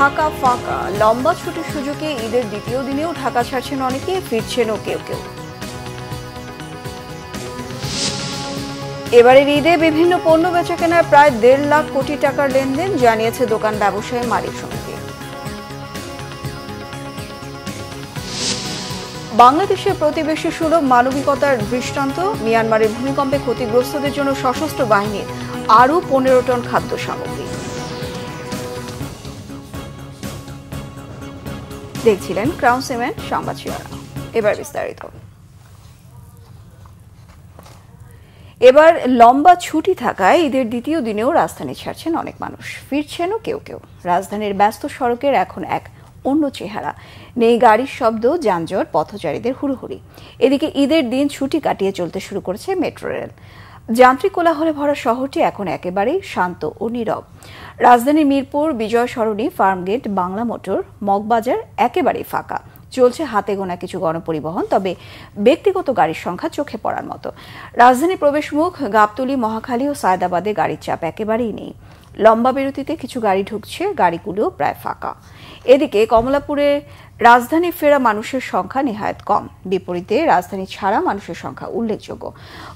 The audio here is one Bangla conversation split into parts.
ঢাকা ফাঁকা, লম্বা ছুটির সুযোগে ঈদের দ্বিতীয় দিনেও ঢাকা ছাড়ছেন অনেকে, ফিরছেনও কেউ কেউ। এবারের ঈদে বিভিন্ন পণ্য বেচাকেনায় প্রায় ১.৫ লাখ কোটি টাকার লেনদেন, জানিয়েছে দোকান ব্যবসায়ী মালিক সমিতি। বাংলাদেশের প্রতিবেশী সুলভ মানবিকতার দৃষ্টান্ত, মিয়ানমারের ভূমিকম্পে ক্ষতিগ্রস্তদের জন্য সশস্ত্র বাহিনীর আরও ১৫ টন খাদ্য সামগ্রী। দেখছিলেন ক্রাউন সিমেন্ট সংবাদ শিরোনাম, এবার বিস্তারিত। এবার লম্বা ছুটি থাকায় ঈদের দ্বিতীয় দিনেও রাজধানী ছাড়ছেন অনেক মানুষ, ফিরছেনও কেউ কেউ। রাজধানীর ব্যস্ত সড়কের এখন এক অন্য চেহারা, নেই গাড়ির শব্দ, যানজট, পথচারীদের হুড়োহুড়ি। এদিকে ঈদের দিন ছুটি কাটিয়ে চলতে শুরু করেছে মেট্রো রেল। যান্ত্রিক কোলাহলে ভরা শহরটি এখন একেবারেই শান্ত ও নীরব। রাজধানীর মিরপুর, বিজয় সরণি, ফার্মগেট, বাংলা মোটর, মগবাজার একেবারেই ফাঁকা। চলছে হাতে গোনা কিছু গণপরিবহন, তবে ব্যক্তিগত গাড়ির সংখ্যা চোখে পড়ার মতো। রাজধানীর প্রবেশমুখ গাবতলী, মহাখালী ও সায়দাবাদে গাড়ির চাপ একেবারেই নেই। লম্বা বিরতিতে কিছু গাড়ি ঢুকছে, গাড়িগুলোও প্রায় ফাঁকা। এদিকে কমলাপুরে রাজধানী ফেরা মানুষের সংখ্যা নেহায়েত কম, বিপরীতে রাজধানী ছাড়া মানুষের সংখ্যা উল্লেখযোগ্য।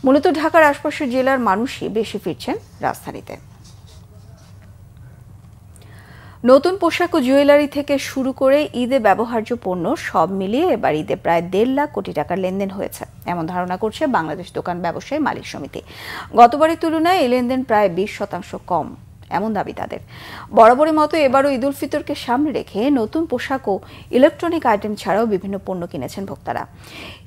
মূলত ঢাকার আশপাশের জেলার মানুষই বেশি ফিরছেন রাজধানীতে। নতুন পোশাক ও জুয়েলারি থেকে শুরু করে ঈদে ব্যবহার্য পণ্য সব মিলিয়ে এবার ঈদে প্রায় ১.৫ লাখ কোটি টাকার লেনদেন হয়েছে, এমন ধারণা করছে বাংলাদেশ দোকান ব্যবসায়ী মালিক সমিতি। গতবারের তুলনায় এই লেনদেন প্রায় ২০% কম, এমন দাবি তাদের। বরাবরের মতো এবারও ঈদুল ফিতরকে সামনে রেখে নতুন পোশাক ও ইলেকট্রনিক আইটেম ছাড়াও বিভিন্ন পণ্য কিনেছেন ভোক্তারা।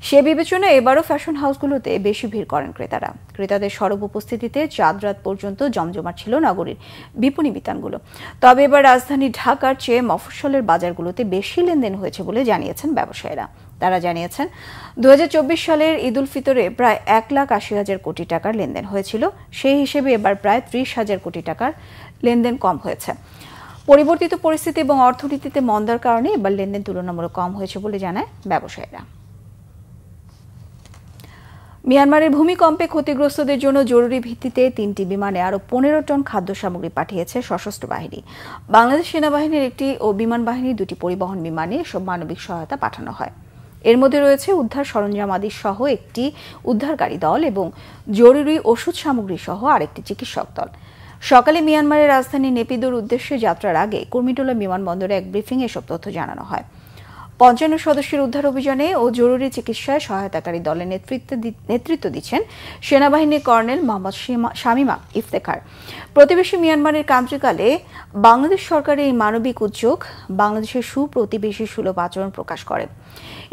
সে বিবেচনায় এবারও ফ্যাশন হাউসগুলোতে বেশি ভিড় করেন ক্রেতারা। ক্রেতাদের সরব উপস্থিতিতে চাঁদ রাত পর্যন্ত জমজমাট ছিল নগরীর বিপণী বিতানগুলো। তবে এবার রাজধানী ঢাকার চেয়ে মফস্বলের বাজারগুলোতে বেশি লেনদেন হয়েছে বলে জানিয়েছেন ব্যবসায়ীরা। তারা জানিয়েছেন ২০২৪ সালের ঈদুল ফিতরে প্রায় ১,৮০,০০০ কোটি টাকার লেনদেন হয়েছিল, সেই হিসেবে এবার প্রায় ৩০,০০০ কোটি টাকার লেনদেন কম হয়েছে। পরিবর্তিত পরিস্থিতি এবং অর্থনীতিতে মন্দার কারণে এবার লেনদেন তুলনামূলক কম হয়েছে বলে জানায় ব্যবসায়ীরা। মিয়ানমারের ভূমিকম্পে ক্ষতিগ্রস্তদের জন্য জরুরি ভিত্তিতে ৩টি বিমানে আরও ১৫ টন খাদ্য সামগ্রী পাঠিয়েছে সশস্ত্র বাহিনী। বাংলাদেশ সেনাবাহিনীর একটি ও বিমান বাহিনীর ২টি পরিবহন বিমানে এসব মানবিক সহায়তা পাঠানো হয়। এর মধ্যে রয়েছে উদ্ধার সরঞ্জামাদি সহ একটি উদ্ধারকারী দল এবং জরুরি ওষুধ সামগ্রী সহ আরেকটি চিকিৎসক দল। সকালে মিয়ানমারের রাজধানী নেপিদোর উদ্দেশ্যে যাত্রার আগে কুর্মিটোলা বিমানবন্দরে এক ব্রিফিংয়ে এসব তথ্য জানানো হয়। ৫৫ সদস্যের উদ্ধার অভিযানে ও জরুরি চিকিৎসায় সহায়তাকারী দলের নেতৃত্ব দিচ্ছেন সেনাবাহিনীর কর্নেল মোহাম্মদ শামীম ইফতেখার। প্রতিবেশী মিয়ানমারের ক্রান্তিকালে বাংলাদেশ সরকারের এই মানবিক উদ্যোগ বাংলাদেশের সুপ্রতিবেশী সুলভ আচরণ প্রকাশ করে।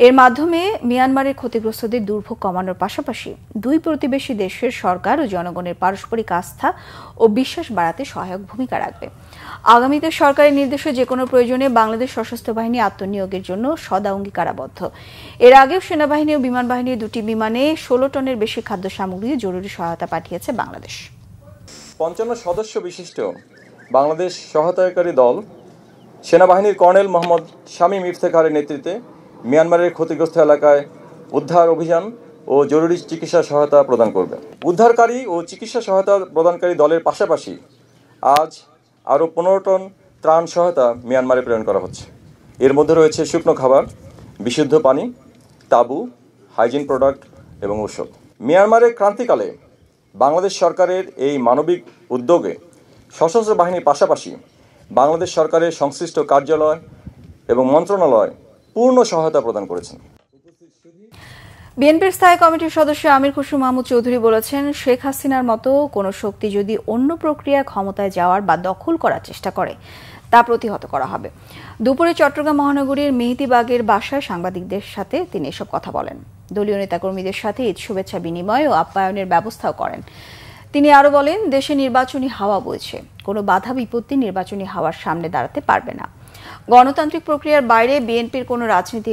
এর মাধ্যমে মিয়ানমারের ক্ষতিগ্রস্তদের দুর্ভোগ কমানোর পাশাপাশি দুই প্রতিবেশী দেশের সরকার ও জনগণের পারস্পরিক আস্থা ও বিশ্বাস বাড়াতে সহায়ক ভূমিকা রাখবে। আগামীতে সরকারের নির্দেশে যে কোনো প্রয়োজনে বাংলাদেশ সশস্ত্র বাহিনী আত্মনিয়োগের জন্য সদা অঙ্গীকারাবদ্ধ। এর আগেও সেনাবাহিনী ও বিমান বাহিনীর ২টি বিমানে ১৬ টনের বেশি খাদ্য সামগ্রী জরুরি সহায়তা পাঠিয়েছে বাংলাদেশ। ৫৫ সদস্য বিশিষ্ট বাংলাদেশ সহায়তাকারী দল সেনাবাহিনীর কর্নেল মোহাম্মদ শামীম ইফতেখারের নেতৃত্বে মিয়ানমারের ক্ষতিগ্রস্ত এলাকায় উদ্ধার অভিযান ও জরুরি চিকিৎসা সহায়তা প্রদান করবে। উদ্ধারকারী ও চিকিৎসা সহায়তা প্রদানকারী দলের পাশাপাশি আজ আরও ১৫ টন ত্রাণ সহায়তা মিয়ানমারে প্রেরণ করা হচ্ছে। এর মধ্যে রয়েছে শুকনো খাবার, বিশুদ্ধ পানি, তাঁবু, হাইজিন প্রোডাক্ট এবং ঔষধ। মিয়ানমারের ক্রান্তিকালে বাংলাদেশ সরকারের এই মানবিক উদ্যোগে সশস্ত্র বাহিনীর পাশাপাশি বাংলাদেশ সরকারের সংশ্লিষ্ট কার্যালয় এবং মন্ত্রণালয় পূর্ণ সহায়তা প্রদান করেছেন। বিএনপির স্থায়ী কমিটির সদস্য আমির খসরু মাহমুদ চৌধুরী বলেছেন, শেখ হাসিনার মতো কোনো শক্তি যদি অন্য প্রক্রিয়ায় ক্ষমতায় যাওয়ার বা দখল করার চেষ্টা করে তা প্রতিহত করা হবে। দুপুরে চট্টগ্রাম মহানগরীর মেহেদীবাগের বাসায় সাংবাদিকদের সাথে তিনি এসব কথা বলেন। দলীয় নেতাকর্মীদের সাথে ঈদ শুভেচ্ছা বিনিময় ও আপ্যায়নের ব্যবস্থাও করেন। তিনি আরও বলেন, দেশে নির্বাচনী হাওয়া বইছে, কোনো বাধা বিপত্তি নির্বাচনী হাওয়ার সামনে দাঁড়াতে পারবে না। গণতান্ত্রিক প্রক্রিয়ার বাইরে বিএনপির কোনো রাজনীতি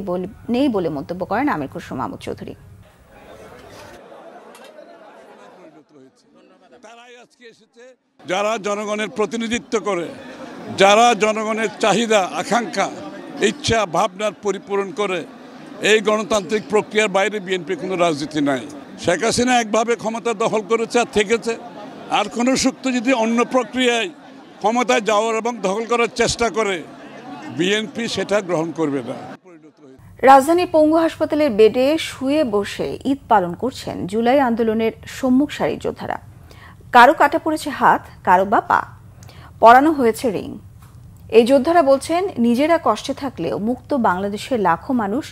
নেই বলে মন্তব্য করেন আমির খসরু মাহমুদ চৌধুরী। যারা জনগণের প্রতিনিধিত্ব করে, যারা জনগণের চাহিদা, আকাঙ্ক্ষা, ইচ্ছা, ভাবনার পরিপূরণ করে, এই গণতান্ত্রিক প্রক্রিয়ার বাইরে বিএনপির কোনো রাজনীতি নাই। শেখ হাসিনা একভাবে ক্ষমতা দখল করেছে আর থেকেছে, আর কোনো শক্তি যদি অন্য প্রক্রিয়ায় ক্ষমতায় যাওয়ার এবং দখল করার চেষ্টা করে বিএনপি সেটা গ্রহণ করবে না। রাজধানীর পঙ্গু হাসপাতালের বেডে শুয়ে বসে ঈদ পালন করছেন জুলাই আন্দোলনের সম্মুখ সারির যোদ্ধারা। কারো কাটা পড়েছে হাত, কারো বা পা, পরানো হয়েছে রিং। এই যোদ্ধারা বলছেন, নিজেরা কষ্টে থাকলেও মুক্ত বাংলাদেশের লাখো মানুষ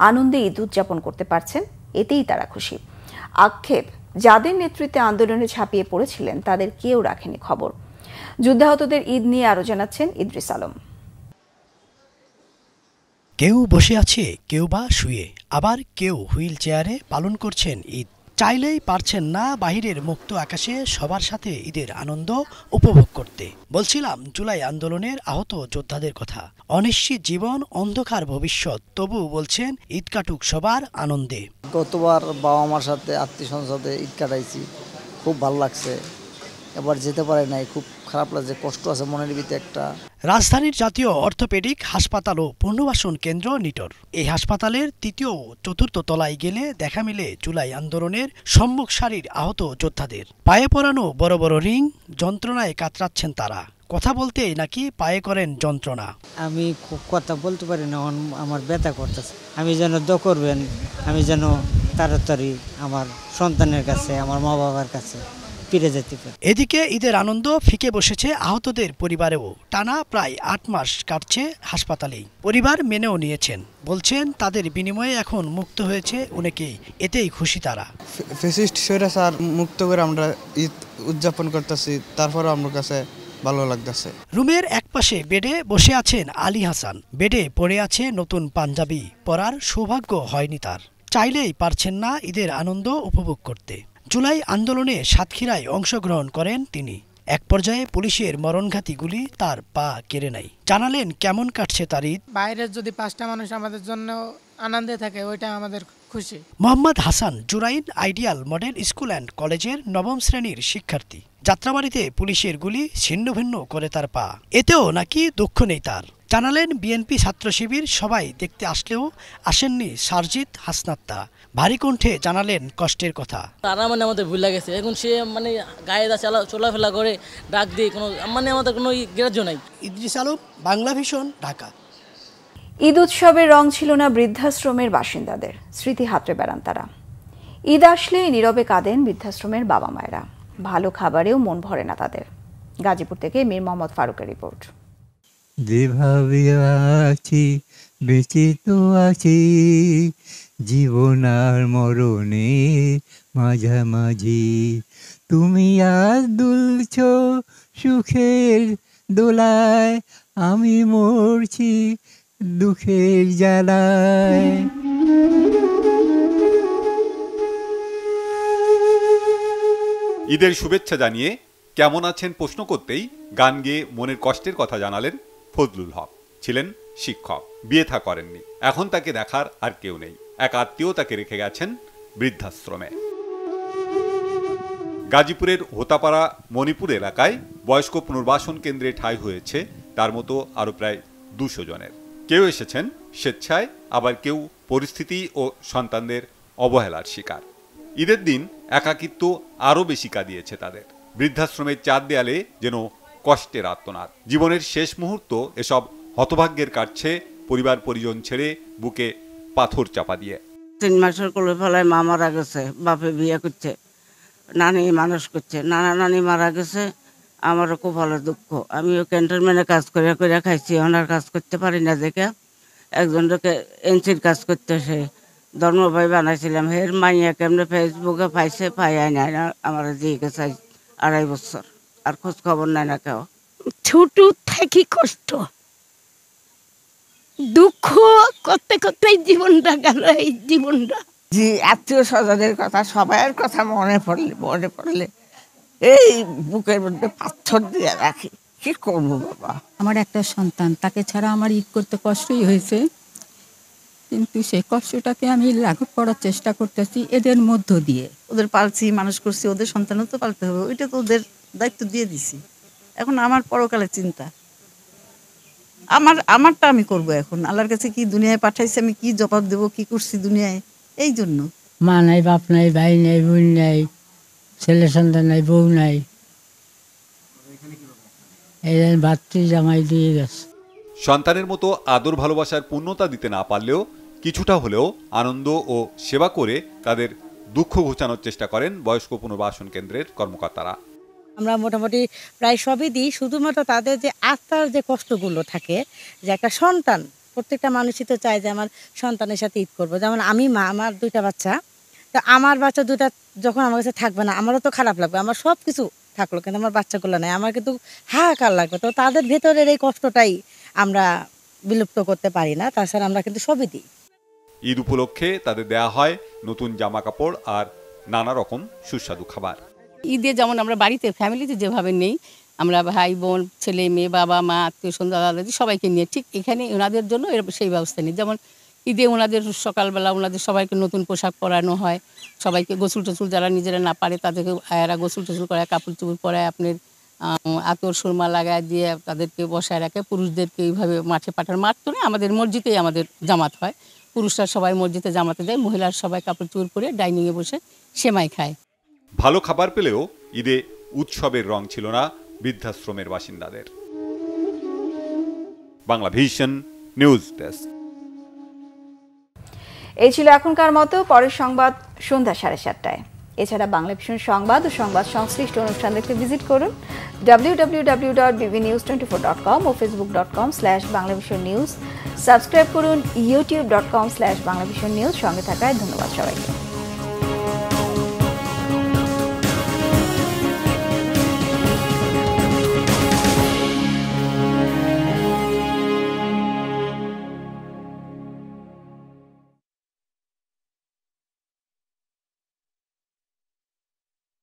আনন্দে ঈদ উদযাপন করতে পারছেন, এতেই তারা খুশি। আক্ষেপ, যাদের নেতৃত্বে আন্দোলনে ঝাঁপিয়ে পড়েছিলেন তাদের কেউ রাখেনি খবর। যুদ্ধাহতদের ঈদ নিয়ে আরো জানাচ্ছেন ইদ্রিস আলম। কেউ বসে আছে, কেউ বা শুয়ে, আবার কেউ হুইল চেয়ারে পালন করছেন ঈদ। চাইলেই পারছেন না বাহিরের মুক্ত আকাশে সবার সাথে ঈদের আনন্দ উপভোগ করতে। বলছিলাম জুলাই আন্দোলনের আহত যোদ্ধাদের কথা। অনিশ্চিত জীবন, অন্ধকার ভবিষ্যৎ, তবু বলছেন ঈদ কাটুক সবার আনন্দে। গতবার বাবা মার সাথে আত্মীয় স্বজনের সাথে ঈদ কাটাইছি, খুব ভালো লাগছে। এবার যেতে পারে নাই, খুব খারাপ লাগছে, কষ্ট আছে মনের ভিতরে একটা। রাজধানীর জাতীয় অর্থোপেডিক হাসপাতাল ও পুনর্বাসন কেন্দ্র নিটোর। এই হাসপাতালের তৃতীয় ও চতুর্থ তলায় গেলে দেখা মিলে জুলাই আন্দোলনের সম্মুখ সারির আহত যোদ্ধাদের। পায়ে পরানো বড় বড় রিং, যন্ত্রণায় কাতরাচ্ছেন তারা। কথা বলতেই নাকি পায়ে করেন যন্ত্রণা। আমি খুব কথা বলতে পারি না, আমার ব্যথা করতেছে। আমি যেন দোয়া করবেন, আমি যেন তাড়াতাড়ি আমার সন্তানের কাছে, আমার মা বাবার কাছে ফিরে যেতে পারি। এদিকে ঈদের আনন্দ ফিকে বসেছে আহতদের পরিবারেও। টানা প্রায় 8 মাস কাটছে হাসপাতালেই। পরিবার মেনেও নিয়েছেন, বলছেন তাদের বিনিময়ে এখন মুক্ত হয়েছে অনেকেই, এতেই খুশি তারা। ফ্যাসিস্ট স্বৈরাচার মুক্ত করে আমরা ঈদ উদযাপন করতেছি, তারপরে আমার কাছে ভালো লাগতেছে। রুমের একপাশে বেডে বসে আছেন আলী হাসান। বেডে পড়ে আছে নতুন পাঞ্জাবি, পরার সৌভাগ্য হয়নি তার। চাইলেই পারছেন না ঈদের আনন্দ উপভোগ করতে। জুলাই আন্দোলনে সাতক্ষীরায় অংশগ্রহণ করেন তিনি। এক পর্যায়ে পুলিশের মরণঘাতী গুলি তার পা কেড়ে নেয়। জানালেন কেমন কাটছে তার ঈদ। বাইরের যদি 5টা মানুষ আমাদের জন্য আনন্দে থাকে, ওইটা আমাদের খুশি। Mohammad Hasan Jurain ideal model school and কলেজের 9ম শ্রেণীর শিক্ষার্থী। যাত্রাবাড়িতে পুলিশের গুলি ছিন্ন ভিন্ন করে তার পা, এতেও নাকি দুঃখ নেই তার। জানালেন বিএনপি ছাত্র শিবির সবাই দেখতে আসলেও আসেননি সারজিৎ হাসনাত্তা। ভারী কণ্ঠে জানালেন কষ্টের কথা। তারা আমাদের ভুল লাগেছে, এখন সে গায়ে চলাফেরা করে ডাক দিয়ে কোনো আমাদের কোনো গ্রাহ্য নাই। ইদ্রিস আলম, বাংলা ভিশন, ঢাকা। ঈদ উৎসবের রং ছিল না বৃদ্ধাশ্রমের বাসিন্দাদের, স্মৃতি হাতড়ে বেড়ান তারা। ঈদ আসলে নীরবে কাঁদেন বৃদ্ধাশ্রমের বাবা মায়েরা। ভালো খাবারেও মন ভরে না তাদের। গাজীপুর থেকে মীর মোহাম্মদ ফারুকের রিপোর্ট। যেভাবে আছি বেঁচে তো আছি, জীবন আর মরণে মাঝামাঝি, তুমি আজ দুলছ সুখের দোলায়, আমি মরছি দুঃখের জ্বালায়। ঈদের শুভেচ্ছা জানিয়ে কেমন আছেন প্রশ্ন করতেই গান গেয়ে মনের কষ্টের কথা জানালেন ফজলুল হক। ছিলেন শিক্ষক, বিয়ে থা করেননি। এখন তাকে দেখার আর কেউ নেই। এক আত্মীয় তাকে রেখে গেছেন বৃদ্ধাশ্রমে। গাজীপুরের হোতাপাড়া মণিপুর এলাকায় বয়স্ক পুনর্বাসন কেন্দ্রে ঠাঁই হয়েছে তার মতো আরও প্রায় 200 জনের। কেউ এসেছেন স্বেচ্ছায়, আবার কেউ পরিস্থিতি ও সন্তানদের অবহেলার শিকার। ঈদের দিন একাকিত্ব আরও বেশি কাঁদিয়েছে তাদের। বৃদ্ধাশ্রমের 4 দেয়ালে যেন কষ্টের আর্তনাদ। জীবনের শেষ মুহূর্ত এসব হতভাগ্যের কাটছে পরিবার পরিজন ছেড়ে, বুকে পাথর চাপা দিয়ে। 3 মাসের কোলে ফেলায় মা মারা গেছে, বাপে বিয়ে করছে, নানি মানুষ করছে, নানা নানি মারা গেছে। আমারও খুব ভালো দুঃখ। আমিও ক্যান্টনমেন্টে কাজ করে খাইছি, ওনার কাজ করতে পারি না দেখে একজনকে এনসির কাজ করতে সে ধর্মভাই বানাইছিলাম। হের মাইয়া কেমনে ফেসবুকে পাইছে, পাই নাই না, আমার দিয়ে গেছে 2.5 বছর, আর খোঁজ খবর নাই না কেউ। ছোট থাকি কষ্ট দুঃখ করতে করতেই জীবনটা গেল। এই জীবনটা যে আত্মীয় স্বজনের কথা, সবার কথা মনে পড়লে এই বুকের মধ্যে পাথর দিয়ে রাখি। কি করবো বাবা, আমার একটা সন্তান, তাকে ছাড়া আমার ঈদ করতে কষ্টই হয়েছে, কিন্তু সেই কষ্টটাকে আমি লাঘব করার চেষ্টা করতেছি এদের মধ্য দিয়ে। ওদের পালছি, মানুষ করছি, ওদের সন্তানও তো পালতে হবে, ওইটা তো ওদের দায়িত্ব দিয়ে দিছি। এখন আমার পরকালের চিন্তা, আমারটা আমি করব। এখন আল্লাহর কাছে কি দুনিয়ায় পাঠাইছে, আমি কি জবাব দেবো, কি করছি দুনিয়ায়। এই জন্য মা নাই, বাপ নাই, ভাই নাই, বোন নাই, ছেলে সন্তান নাই, বউ নাই, এই ভাতৃ জামাই দিয়ে গেছে। সন্তানের মতো আদর ভালোবাসার পূর্ণতা দিতে না পারলেও কিছুটা হলেও আনন্দ ও সেবা করে তাদের দুঃখ ঘোচানোর চেষ্টা করেন বয়স্ক পুনর্বাসন কেন্দ্রের কর্মকর্তারা। আমরা মোটামুটি প্রায় সবই দিই, শুধুমাত্র তাদের যে আত্মার যে কষ্টগুলো থাকে, যে একটা সন্তান, প্রত্যেকটা মানুষই তো চায় যে আমার সন্তানের সাথে ঈদ করবো। যেমন আমি মা, আমার 2টা বাচ্চা, তো আমার বাচ্চা 2টা যখন আমার কাছে থাকবে না, আমারও তো খারাপ লাগবে। আমার সব কিছু থাকলো কিন্তু আমার বাচ্চাগুলো নাই, আমার কিন্তু হাহাকার লাগবে। তো তাদের ভেতরের এই কষ্টটাই আমরা বিলুপ্ত করতে পারি না, তাছাড়া আমরা কিন্তু সবই দিই। ঈদ উপলক্ষে তাদের দেয়া হয় নতুন জামা কাপড় আর নানা রকম সুস্বাদু খাবার। ঈদে যেমন আমরা বাড়িতে ফ্যামিলিতে যেভাবে নেই, আমরা ভাই বোন ছেলে মেয়ে বাবা মা আত্মীয় স্বজন দাদা দাদি সবাইকে নিয়ে ঠিক এখানে ওনাদের জন্য সেই ব্যবস্থা নেই। যেমন ঈদে ওনাদের সকালবেলা ওনাদের সবাইকে নতুন পোশাক পরানো হয়, সবাইকে গোসল টোসল যারা নিজেরা না পারে তাদেরকে আয়ারা গোসল টোসল করায়, কাপড় চোপড় পরায়, আপনার আতর সুরমা লাগায় দিয়ে তাদেরকে বসায় রাখে। পুরুষদেরকে এইভাবে মাঠে পাঠান, মাঠ তো নেই, আমাদের মসজিদেই আমাদের জামাত হয়। পুরুষরা সবাই মসজিদে জামাতে দেয়, মহিলার সবাই কাপড় চোপড় পরে ডাইনিংয়ে বসে সেমাই খায়। ভালো খাবার পেলেও ঈদে উৎসবের রং ছিল না বৃদ্ধাশ্রমের বাসিন্দাদের। Bangla vision news desk. এই ছিল এখনকার মতো, পরের সংবাদ সন্ধ্যা 7:30টায়। এছাড়া বাংলা ভিশন সংবাদ ও সংবাদ সংশ্লিষ্ট অনুষ্ঠান দেখতে ভিজিট করুন www.bbnews24.com ও facebook.com/banglavisionnews। সাবস্ক্রাইব করুন youtube.com/banglavisionnews। সঙ্গে থাকায় ধন্যবাদ সবাইকে।